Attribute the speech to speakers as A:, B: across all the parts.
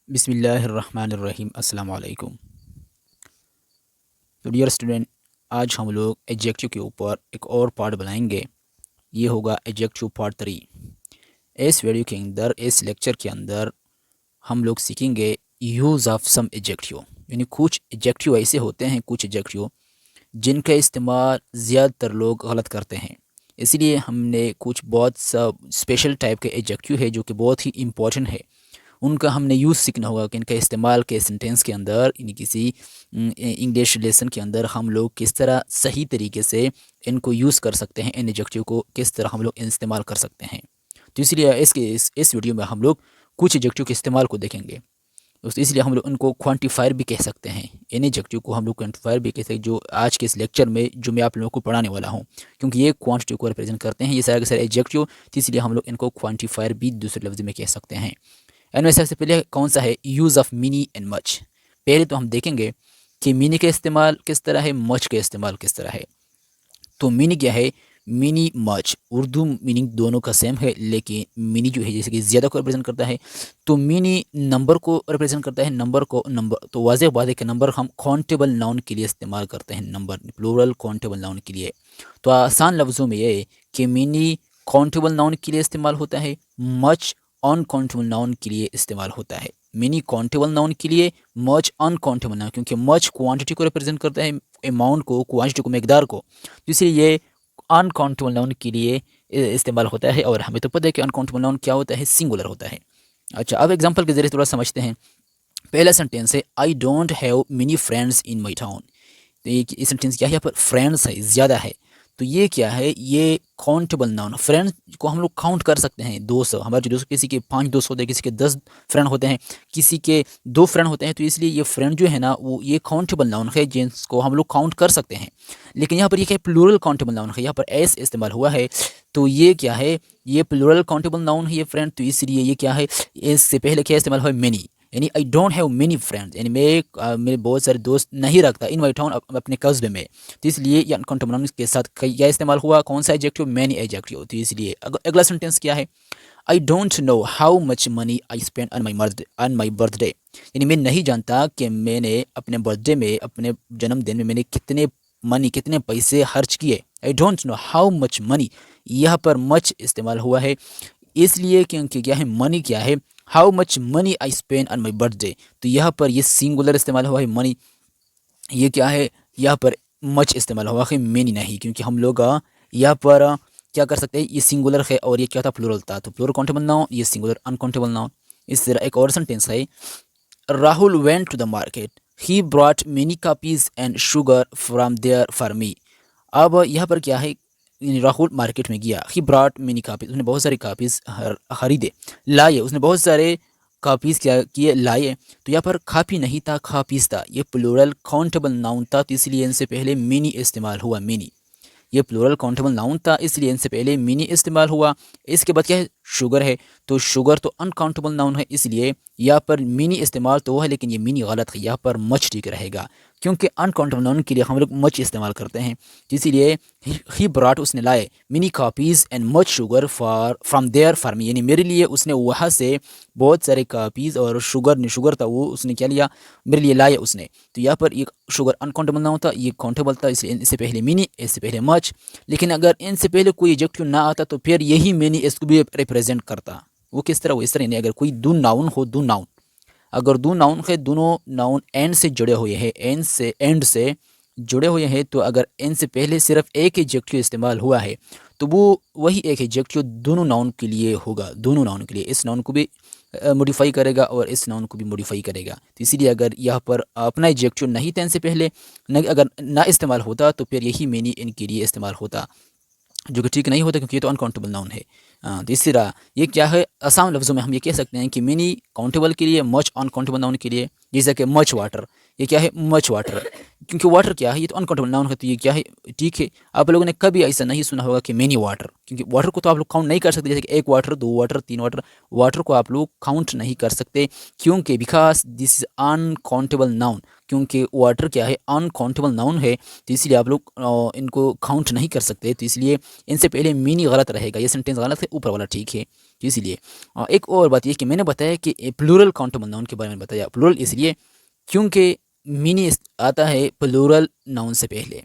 A: बिस्मिल्लाहिर्रहमानिर्रहीम अस्सलाम वालेकुम। तो डियर स्टूडेंट, आज हम लोग एडजेक्टिव के ऊपर एक और पार्ट बनाएंगे। ये होगा एडजेक्टिव पार्ट 3। इस वीडियो के अंदर, इस लेक्चर के अंदर हम लोग सीखेंगे यूज़ ऑफ सम एडजेक्टिव, यानी कुछ एडजेक्टिव ऐसे होते हैं, कुछ एडजेक्टिव जिनका इस्तेमाल ज़्यादातर लोग गलत करते हैं। इसलिए हमने कुछ बहुत सा स्पेशल टाइप के एडजेक्टिव है जो कि बहुत ही इम्पोर्टेंट है, उनका हमने यूज़ सीखना होगा कि इनका इस्तेमाल के सेंटेंस के अंदर, यानी किसी इंग्लिश लेसन के अंदर हम लोग किस तरह सही तरीके से इनको यूज़ कर सकते हैं, इन एडजेक्टिव को किस तरह हम लोग इस्तेमाल कर सकते हैं। तो इसलिए इस वीडियो में हम लोग कुछ एडजेक्टिव के इस्तेमाल को देखेंगे। दोस्तों, इसलिए हम लोग उनको क्वान्टिफायर भी कह सकते हैं। इन एडजेक्टिव को हम लोग क्वान्टिफायर भी कह सकते हैं, जो आज के इस लेक्चर में जो मैं आप लोगों को पढ़ाने वाला हूँ, क्योंकि ये क्वांटिटी को रिप्रेजेंट करते हैं, ये सारे के सारे एडजेक्टिव। तो इसलिए हम लोग इनको क्वान्टिफायर भी दूसरे लफ्ज़ में कह सकते हैं। इनमें सबसे पहले कौन सा है? Use of mini and much. पहले तो हम देखेंगे कि मिनी का इस्तेमाल किस तरह है, मच का इस्तेमाल किस तरह है। तो मिनी क्या है? मिनी मच, उर्दू मीनिंग दोनों का सेम है, लेकिन मिनी जो है जैसे कि ज़्यादा को रिप्रेजेंट करता है, तो मिनी नंबर को रिप्रेजेंट करता है। नंबर तो वाज़ेह बात है कि नंबर हम काउंटेबल नाउन के लिए इस्तेमाल करते हैं, नंबर प्लूरल काउंटेबल नाउन के लिए। तो आसान लफ्ज़ों में ये है कि मिनी काउंटेबल नाउन के लिए इस्तेमाल होता है, मच अनकाउंटेबल नाउन के लिए इस्तेमाल होता है। मिनी काउंटेबल नाउन के लिए, मच अनकाउंटेबल नाउन, क्योंकि मच क्वांटिटी को रिप्रेजेंट करता है, अमाउंट को, क्वांटिटी को, मकदार को। तो इसलिए ये अनकाउंटेबल नाउन के लिए इस्तेमाल होता है। और हमें तो पता है कि अनकाउंटेबल नाउन क्या होता है, सिंगुलर होता है। अच्छा, अब एग्जांपल के जरिए थोड़ा समझते हैं। पहला सेंटेंस है, I don't have many friends in my town. तो ये सेंटेंस क्या है? यहाँ पर फ्रेंड्स है, ज़्यादा है। तो ये क्या है? ये काउंटेबल नाउन। फ्रेंड्स को हम लोग काउंट कर सकते हैं, 200। हमारे जो दोस्त, किसी के 5 दोस्त होते हैं, किसी के 10 फ्रेंड होते हैं, किसी के 2 फ्रेंड होते हैं। तो इसलिए ये फ्रेंड जो है ना, वो ये काउंटेबल नाउन है, जिसको हम लोग काउंट कर सकते हैं। लेकिन यहाँ पर ये क्या है? प्लूरल काउंटेबल नाउन है, यहाँ पर एस इस्तेमाल हुआ है। तो ये क्या है? ये प्लूरल काउंटेबल नाउन है, ये फ्रेंड। तो इसलिए ये क्या है? इससे पहले क्या इस्तेमाल हुआ है? मेनी। यानी I don't have many friends, यानी मेरे बहुत सारे दोस्त नहीं रखता इन माई टाउन, अपने कस्बे में। तो इसलिए ये अनकाउंटेबल नाउन के साथ क्या इस्तेमाल हुआ? कौन सा एडजेक्टिव? Many adjective. तो इसलिए अगला सेंटेंस क्या है? I don't know how much money I spend on my birthday. यानी मैं नहीं जानता कि मैंने अपने बर्थडे में, अपने जन्मदिन में मैंने कितने पैसे खर्च किए। I don't know how much money, यहाँ पर मच इस्तेमाल हुआ है, इसलिए क्योंकि क्या है? मनी क्या है? How much money I spend on my birthday. तो यहाँ पर ये सिंगुलर इस्तेमाल हुआ है, मनी। ये क्या है? यहाँ पर मच इस्तेमाल हुआ है, मेनी नहीं, क्योंकि हम लोग यहाँ पर क्या कर सकते हैं? ये सिंगुलर है और ये क्या था? प्लूरल था। तो प्लूरल काउंटेबल नाउन, ये सिंगुलर अनकाउंटेबल नाउन। इस तरह एक और सेंटेंस है, Rahul went to the market, he brought many copies and sugar from there for me. अब यहाँ पर क्या है? राहुल मार्केट में गया, ही ब्रॉट मेनी कापीज़, उसने बहुत सारी कापीज़ खरीदे, लाए, उसने बहुत सारे कापीज़ क्या किए? लाए। तो यहाँ पर कापी नहीं था, कापीज़ था। ये प्लूरल काउंटेबल नाउन था, तो इसलिए इनसे पहले मिनी इस्तेमाल हुआ, मिनी। ये प्लूरल काउंटेबल नाउन था, इसलिए इनसे पहले मिनी इस्तेमाल हुआ। इसके बाद क्या है? शुगर है। तो शुगर तो अनकाउंटेबल नाउन है, इसलिए यहाँ पर मिनी इस्तेमाल तो है, लेकिन ये मिनी गलत है, यहाँ पर मच ठीक रहेगा, क्योंकि अनकाउंटेबल नाउन के लिए हम लोग मच इस्तेमाल करते हैं। इसीलिए ही ब्रॉट, उसने लाए, many copies and much sugar for from there for me, यानी मेरे लिए उसने वहाँ से बहुत सारे कॉपीज़ और शुगर था, वो उसने क्या लिया? मेरे लिए लाया उसने। तो यहाँ पर ये शुगर अनकाउंटेबल नाउन था, ये काउंटेबल था, इसलिए इससे पहले मिनी, इससे पहले मच। लेकिन अगर इनसे पहले कोई एडजेक्टिव ना आता तो फिर यही मिनी इसको भी रिप्रेजेंट करता। वो किस तरह? वो इस तरह नहीं, अगर कोई दो नाउन हो, दो नाउन, अगर दो नाउन है, दोनों नाउन एंड से जुड़े हुए हैं, एंड से जुड़े हुए हैं, तो अगर एन से पहले सिर्फ एक एडजेक्टिव इस्तेमाल हुआ है, तो वो वही एक एडजेक्टिव दोनों नाउन के लिए होगा, दोनों नाउन के लिए। इस नाउन को भी मॉडिफाई करेगा और इस नाउन को भी मॉडिफाई करेगा। तो इसीलिए अगर यहाँ पर अपना एडजेक्टिव नहीं था इनसे पहले, न अगर ना इस्तेमाल होता, तो फिर यही मीनी इनके लिए इस्तेमाल होता, जो कि ठीक नहीं होता, क्योंकि ये तो अनकाउंटेबल नाउन है। तो इस तरह ये क्या है? आसान लफ्ज़ों में हम ये कह सकते हैं कि मिनी काउंटेबल के लिए, मच अनकाउंटेबल नाउन के लिए। जैसे कि मच वाटर, ये क्या है, मच वाटर। क्योंकि वाटर क्या है, ये तो अनकाउंटेबल नाउन है, तो ये क्या है, ठीक है। आप लोगों ने कभी ऐसा नहीं सुना होगा कि मेनी वाटर, क्योंकि वाटर को तो आप लोग काउंट नहीं कर सकते, जैसे कि एक वाटर, दो वाटर, तीन वाटर। वाटर को आप लोग काउंट नहीं कर सकते, क्योंकि because this is uncountable noun. क्योंकि वाटर क्या है, अनकाउंटेबल नाउन है, तो इसलिए आप लोग इनको काउंट नहीं कर सकते, तो इसलिए इनसे पहले मीनी गलत रहेगा, ये सेंटेंस गलत है, ऊपर वाला ठीक है। तो इसलिए एक और बात ये कि मैंने बताया कि प्लूरल काउंटेबल नाउन के बारे में बताया। प्लूरल इसलिए क्योंकि मीनी आता है प्लूरल नाउन से पहले,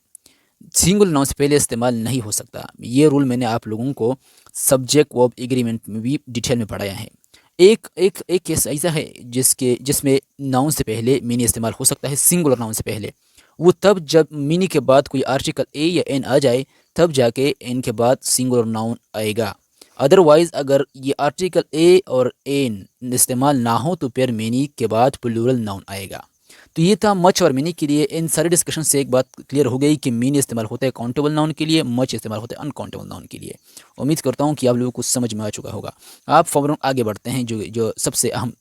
A: सिंगल नाउन से पहले इस्तेमाल नहीं हो सकता। ये रूल मैंने आप लोगों को सब्जेक्ट वर्ब एग्रीमेंट में भी डिटेल में पढ़ाया है। एक एक एक केस ऐसा है जिसमें नाउन से पहले मीनी इस्तेमाल हो सकता है, सिंगुलर नाउन से पहले। वो तब जब मीनी के बाद कोई आर्टिकल ए या एन आ जाए, तब जाके एन के बाद सिंगुलर नाउन आएगा। अदरवाइज़ अगर ये आर्टिकल ए और एन इस्तेमाल ना हो तो फिर मीनी के बाद प्लूरल नाउन आएगा। तो ये था मच और मीनी के लिए। इन सारे डिस्कशन से एक बात क्लियर हो गई कि मीनी इस्तेमाल होता है काउंटेबल नाउन के लिए, मच इस्तेमाल होता है अनकाउंटेबल नाउन के लिए। उम्मीद करता हूँ कि आप लोगों को समझ में आ चुका होगा। आप फौरन आगे बढ़ते हैं, जो जो सबसे अहम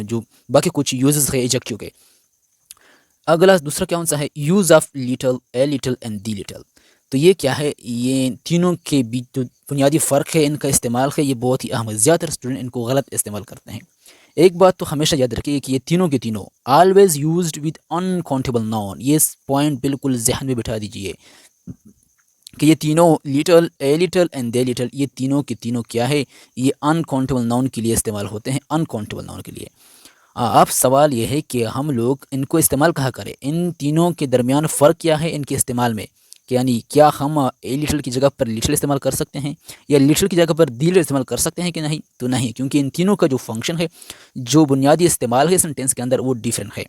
A: जो बाकी कुछ यूजेस है एडजेक्टिव के। अगला दूसरा कौन सा है, use of little, a little and the little. तो ये क्या है, ये तीनों के बीच जो बुनियादी फ़र्क है, इनका इस्तेमाल है, ये बहुत ही अहम है। ज़्यादातर स्टूडेंट इनको गलत इस्तेमाल करते हैं। एक बात तो हमेशा याद रखिए कि ये तीनों के तीनों always used with uncountable noun. ये पॉइंट बिल्कुल जहन में बिठा दीजिए कि ये तीनों little, a little and they little, ये तीनों के तीनों क्या है, ये अनकाउंटेबल नाउन के लिए इस्तेमाल होते हैं, अनकाउंटेबल नाउन के लिए। अब सवाल ये है कि हम लोग इनको इस्तेमाल कहाँ करें, इन तीनों के दरमियान फ़र्क क्या है इनके इस्तेमाल में, कि यानी क्या हम ए लिटल की जगह पर लिटल इस्तेमाल कर सकते हैं, या लिटल की जगह पर दी लिटल इस्तेमाल कर सकते हैं कि नहीं? तो नहीं, क्योंकि इन तीनों का जो फंक्शन है, जो बुनियादी इस्तेमाल है सेंटेंस के अंदर, वो डिफरेंट है।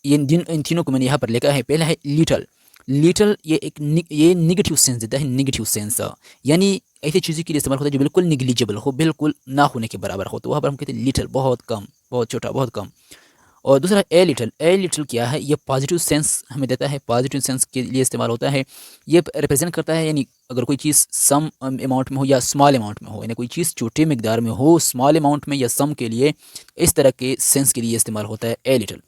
A: इन तीनों को मैंने यहाँ पर लिखा है। पहला है लिटल। लिटल ये निगेटिव सेंस देता है, निगेटिव सेंस, यानी ऐसी चीज़ों के लिए इस्तेमाल होता है जो बिल्कुल निगलिजिबल हो, बिल्कुल ना होने के बराबर हो, तो वहाँ पर हम कहते हैं लिटल, बहुत कम, बहुत छोटा, बहुत कम। और दूसरा ए लिटल। ए लिटल क्या है, ये पॉजिटिव सेंस हमें देता है, पॉजिटिव सेंस के लिए इस्तेमाल होता है। ये रिप्रेजेंट करता है, यानी अगर कोई चीज़ सम अमाउंट में हो या स्मॉल अमाउंट में हो, यानी कोई चीज़ छोटे मकदार में हो, स्मॉल अमाउंट में या सम के लिए, इस तरह के सेंस के लिए इस्तेमाल होता है ए लिटल।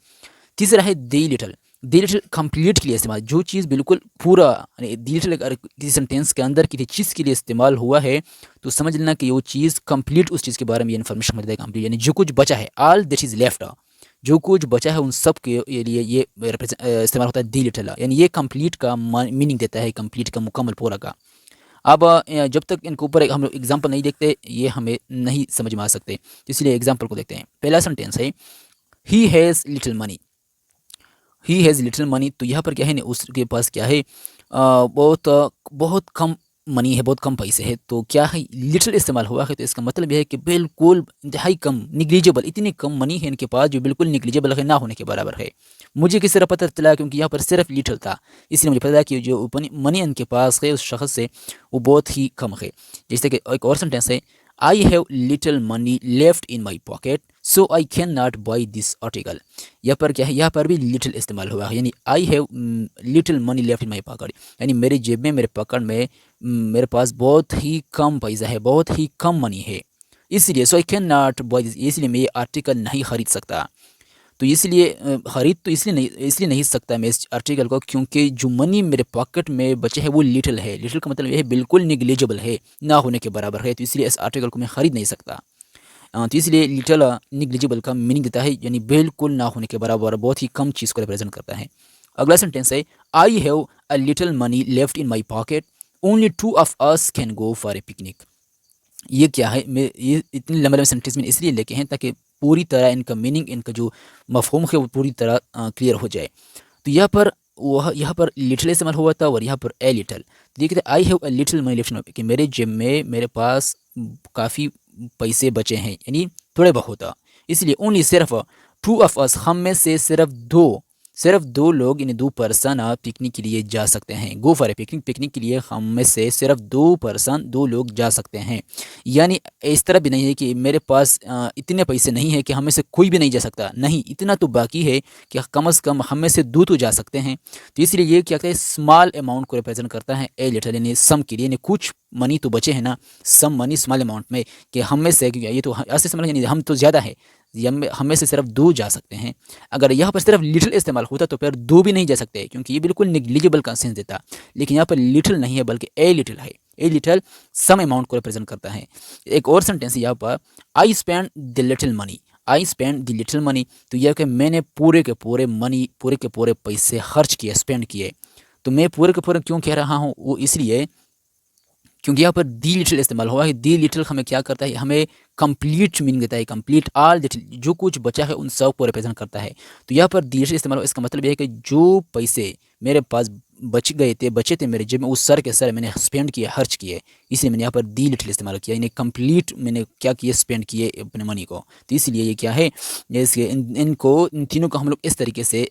A: तीसरा है दी लिटल। दी लिटल कंप्लीट के लिए इस्तेमाल, जो चीज़ बिल्कुल पूरा, यानी दी लिटल अगर किसी सेंटेंस के अंदर किसी चीज़ के लिए इस्तेमाल हुआ है, तो समझ लेना कि वो चीज़ कंप्लीट, उस चीज़ के बारे में ये इन्फॉर्मेशन मिलता है कंप्लीट, यानी जो कुछ बचा है, ऑल दैट इज़ लेफ्ट, जो कुछ बचा है उन सब के लिए ये इस्तेमाल होता है दी लिटल, यानी ये कंप्लीट का मीनिंग देता है, कंप्लीट का, मुकम्मल, पूरा का। अब जब तक इनके ऊपर हम लोग एग्जाम्पल नहीं देखते, ये हमें नहीं समझ में आ सकते, तो इसलिए एग्जाम्पल को देखते हैं। पहला सेंटेंस है, he has little money. He has little money, तो यहाँ पर क्या है ना, उसके पास क्या है, बहुत कम मनी है, बहुत कम पैसे है। तो क्या है, लिटिल इस्तेमाल हुआ है, तो इसका मतलब यह है कि बिल्कुल इंतहाई कम, निग्लिजिबल, इतनी कम मनी है इनके पास जो बिल्कुल निग्लिजिबल है, ना होने के बराबर है। मुझे किस तरह पता चला, क्योंकि यहाँ पर सिर्फ लिटिल था, इसलिए मुझे पता चला कि जो मनी इनके पास है उस शख्स से, वो बहुत ही कम है। जैसे कि एक और सेंटेंस है, I have little money left in my pocket so I can not buy this article. यहाँ पर क्या है, यहाँ पर भी लिटिल इस्तेमाल हुआ है, यानी I have little money left in my pocket, यानी मेरी जेब में, मेरे पॉकेट में मेरे पास बहुत ही कम पैसा है, बहुत ही कम मनी है, इसलिए so I can not buy this, इसलिए मैं ये आर्टिकल नहीं खरीद सकता। तो इसलिए खरीद तो इसलिए नहीं सकता मैं इस आर्टिकल को, क्योंकि जो मनी मेरे पॉकेट में बचे है वो लिटिल है। लिटिल का मतलब यह है बिल्कुल निग्लिजिबल है, ना होने के बराबर है, तो इसलिए इस आर्टिकल को मैं खरीद नहीं सकता। तो इसलिए लिटिल निग्लिजिबल का मीनिंग देता है, यानी बिल्कुल ना होने के बराबर, बहुत ही कम चीज़ को रिप्रेजेंट करता है। अगला सेंटेंस है, I have a little money left in my pocket only two of us can go for a picnic. ये क्या है, मैं ये इतने लंबे लंबे सेंटेंस में इसलिए लेके हैं ताकि पूरी तरह इनका मीनिंग, इनका जो मफहूम है वो पूरी तरह क्लियर हो जाए। तो यहाँ पर लिटिल इस्तेमाल हुआ था, और यहाँ पर ए लिटिल। देखिए, I have a little money left, कि मेरे जेब में, मेरे पास काफ़ी पैसे बचे हैं, यानी थोड़े बहुत, इसलिए ओनली सिर्फ टू ऑफ अस, हम में से सिर्फ दो लोग, यानी दो पर्सन पिकनिक के लिए जा सकते हैं। Go for a picnic, picnic के लिए हम में से सिर्फ दो लोग जा सकते हैं। यानी इस तरह भी नहीं है कि मेरे पास इतने पैसे नहीं है कि हम में से कोई भी नहीं जा सकता, नहीं, इतना तो बाकी है कि कम से कम हम में से दो तो जा सकते हैं। तो इसलिए ये क्या कहते हैं, स्मॉल अमाउंट को रिप्रेजेंट करता है ए लिटिल, यानी सम के लिए, यानी कुछ मनी तो बचे हैं ना, सम मनी स्मॉल अमाउंट में, कि हम में से, ये तो ऐसे समझ, यानी हम तो ज़्यादा है, हमें से सिर्फ दो जा सकते हैं। अगर यहाँ पर सिर्फ लिटिल इस्तेमाल होता तो फिर दो भी नहीं जा सकते, क्योंकि ये बिल्कुल निग्लिजिबल का सेंस देता। लेकिन यहाँ पर लिटिल नहीं है बल्कि ए लिटिल है। ए लिटिल सम अमाउंट को रिप्रेजेंट करता है। एक और सेंटेंस यहाँ पर, I spend the little money. I spend the little money, तो यह कि मैंने पूरे के पूरे मनी, पूरे के पूरे पैसे खर्च किए, स्पेंड किए। तो मैं पूरे के पूरे क्यों कह रहा हूँ, वो इसलिए क्योंकि यहाँ पर दी लिटिल इस्तेमाल हुआ है। दी लिटिल हमें क्या करता है, हमें कंप्लीट मीनिंग देता है। कंप्लीट ऑल लिटिल, जो कुछ बचा है उन सब को रिप्रेजेंट करता है। तो यहाँ पर दी लिटिल इस्तेमाल हुआ, इसका मतलब यह है कि जो पैसे मेरे पास बचे थे मेरे जेब में, उस सर के सर मैंने स्पेंड किए, खर्च किए। इसलिए मैंने यहाँ पर दी लिटिल इस्तेमाल किया, यानी कंप्लीट मैंने क्या किए, स्पेंड किए अपने मनी को। तो इसलिए ये क्या है, जैसे इन तीनों को हम लोग इस तरीके से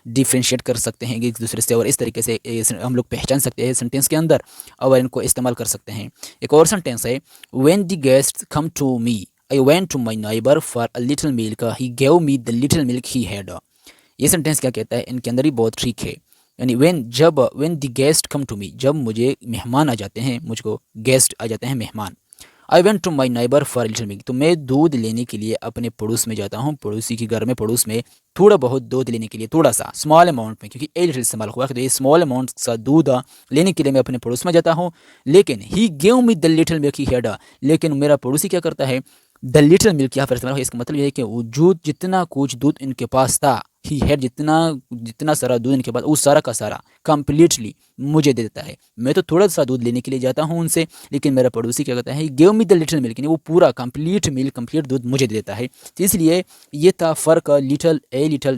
A: डिफ्रेंशिएट कर सकते हैं एक दूसरे से, और इस तरीके से हम लोग पहचान सकते हैं सेंटेंस के अंदर, और इनको इस्तेमाल कर सकते हैं। एक और सेंटेंस है, when the guest come to me I went to my neighbour for a little milk he gave me the little milk he had. ये सेंटेंस क्या कहता है, इनके अंदर ही बहुत ट्रिक है। यानी when the guest come to me, जब मुझे मेहमान आ जाते हैं, मुझको गेस्ट आ जाते हैं मेहमान। I went to my neighbour for little milk, तो मैं दूध लेने के लिए अपने पड़ोस में जाता हूँ, पड़ोसी के घर में, पड़ोस में थोड़ा बहुत दूध लेने के लिए, थोड़ा सा स्मॉल अमाउंट में, क्योंकि ए लिटिल इस्तेमाल हुआ है, तो ये स्मॉल अमाउंट सा दूध लेने के लिए मैं अपने पड़ोस में जाता हूँ। लेकिन ही gave me the little milk he had, लेकिन मेरा पड़ोसी क्या करता है, द लिटिल मिल्क यहाँ पर इस्तेमाल हुआ। इसका मतलब ये है कि वो जो जितना कुछ दूध इनके पास था, ही हैड, जितना जितना सारा दूध इनके पास, वो सारा का सारा कंप्लीटली मुझे दे देता है। मैं तो थोड़ा सा दूध लेने के लिए जाता हूँ उनसे, लेकिन मेरा पड़ोसी क्या कहता है, give me the little milk, वो पूरा कंप्लीट मिल्क, कंप्लीट दूध मुझे दे देता है। तो इसलिए ये था फ़र्क लिटिल ए लिटिल